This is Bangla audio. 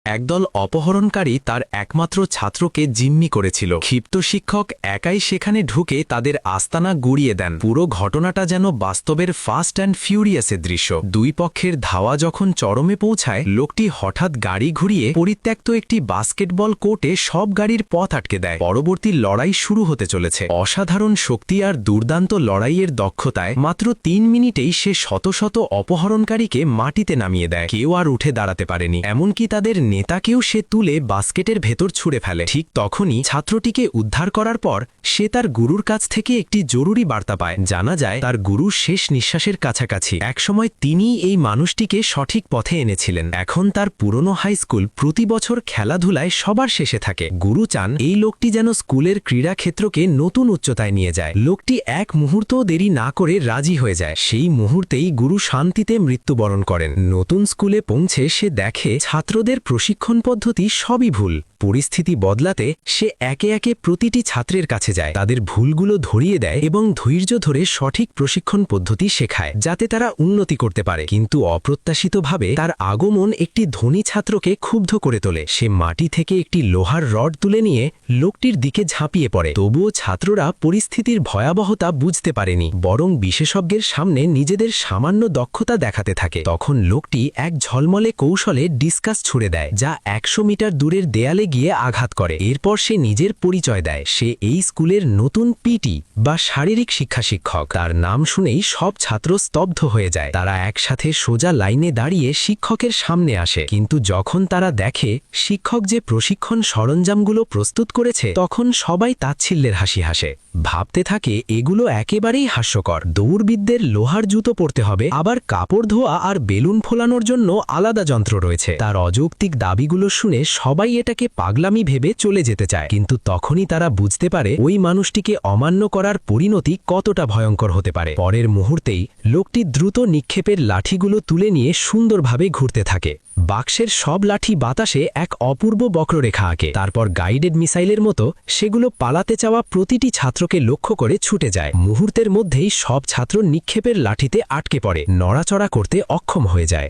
একদল অপহরণকারী তার একমাত্র ছাত্রকে জিম্মি করেছিল। ক্ষিপ্ত শিক্ষক একাই সেখানে ঢুকে তাদের আস্তানা গুড়িয়ে দেন। পুরো ঘটনাটা যেন বাস্তবের ফাস্ট অ্যান্ড ফিউরিয়াসের দৃশ্য। দুই পক্ষের ধাওয়া যখন চরমে পৌঁছায়, লোকটি হঠাৎ গাড়ি ঘুরিয়ে পরিত্যক্ত একটি বাস্কেটবল কোর্টে সব গাড়ির পথ আটকে দেয়। পরবর্তী লড়াই শুরু হতে চলেছে। অসাধারণ শক্তি আর দুর্দান্ত লড়াইয়ের দক্ষতায় মাত্র ৩ মিনিটেই সে শত শত অপহরণকারীকে মাটিতে নামিয়ে দেয়। কেউ আর উঠে দাঁড়াতে পারেনি, এমনকি তাদের নেতাকেও সে তুলে বাস্কেটের ভেতর ছুঁড়ে ফেলে। ঠিক তখনই ছাত্রটিকে উদ্ধার করার পর সে তার গুরুর কাছ থেকে একটি জরুরি বার্তা পায়। জানা যায় তার গুরু শেষ নিঃশ্বাসের কাছাকাছি। একসময় তিনি এই মানুষটিকে সঠিক পথে এনেছিলেন। এখন তার পুরনো হাই স্কুল প্রতি বছর খেলাধুলায় সবার শেষে থাকে। গুরু চান এই লোকটি যেন স্কুলের ক্রীড়া ক্ষেত্রকে নতুন উচ্চতায় নিয়ে যায়। লোকটি এক মুহূর্তও দেরি না করে রাজি হয়ে যায়। সেই মুহূর্তেই গুরু শান্তিতে মৃত্যুবরণ করেন। নতুন স্কুলে পৌঁছে সে দেখে ছাত্রদের প্রশিক্ষণ পদ্ধতি সবই ভুল। পরিস্থিতি বদলাতে সে একে একে প্রতিটি ছাত্রের কাছে যায়, তাদের ভুলগুলো ধরিয়ে দেয় এবং ধৈর্য ধরে সঠিক প্রশিক্ষণ পদ্ধতি শেখায়, যাতে তারা উন্নতি করতে পারে। কিন্তু অপ্রত্যাশিতভাবে তার আগমন একটি ধনী ছাত্রকে ক্ষুব্ধ করে তোলে। সে মাটি থেকে একটি লোহার রড তুলে নিয়ে লোকটির দিকে ঝাঁপিয়ে পড়ে। তবুও ছাত্ররা পরিস্থিতির ভয়াবহতা বুঝতে পারেনি, বরং বিশেষজ্ঞের সামনে নিজেদের সামান্য দক্ষতা দেখাতে থাকে। তখন লোকটি এক ঝলমলে কৌশলে ডিসকাস ছুড়ে দেয়, যা ১০০ মিটার দূরের দেয়ালে গিয়ে আঘাত করে। এরপর সে নিজের পরিচয় দেয়। সে এই স্কুলের নতুন পিটি বা শারীরিক শিক্ষা শিক্ষক। তার নাম শুনেই সব ছাত্র স্তব্ধ হয়ে যায়। তারা একসাথে সোজা লাইনে দাঁড়িয়ে শিক্ষকের সামনে আসে। কিন্তু যখন তারা দেখে শিক্ষক যে প্রশিক্ষণ সরঞ্জামগুলো প্রস্তুত করেছে, তখন সবাই তাচ্ছিল্যের হাসি হাসে। ভাবতে থাকে এগুলো একেবারেই হাস্যকর। দৌড়বিদদের লোহার জুতো পরতে হবে, আবার কাপড় ধোয়া আর বেলুন ফোলানোর জন্য আলাদা যন্ত্র রয়েছে। তার অযৌক্তিক দাবিগুলো শুনে সবাই এটাকে পাগলামি ভেবে চলে যেতে চায়। কিন্তু তখনই তারা বুঝতে পারে ওই মানুষটিকে অমান্য করার পরিণতি কতটা ভয়ঙ্কর হতে পারে। পরের মুহূর্তেই লোকটি দ্রুত নিক্ষেপের লাঠিগুলো তুলে নিয়ে সুন্দরভাবে ঘুরতে থাকে। বাক্সের সব লাঠি বাতাসে এক অপূর্ব বক্ররেখা আঁকে। তারপর গাইডেড মিসাইলের মতো সেগুলো পালাতে চাওয়া প্রতিটি ছাত্রকে লক্ষ্য করে ছুটে যায়। মুহূর্তের মধ্যেই সব ছাত্র নিক্ষেপের লাঠিতে আটকে পড়ে, নড়াচড়া করতে অক্ষম হয়ে যায়।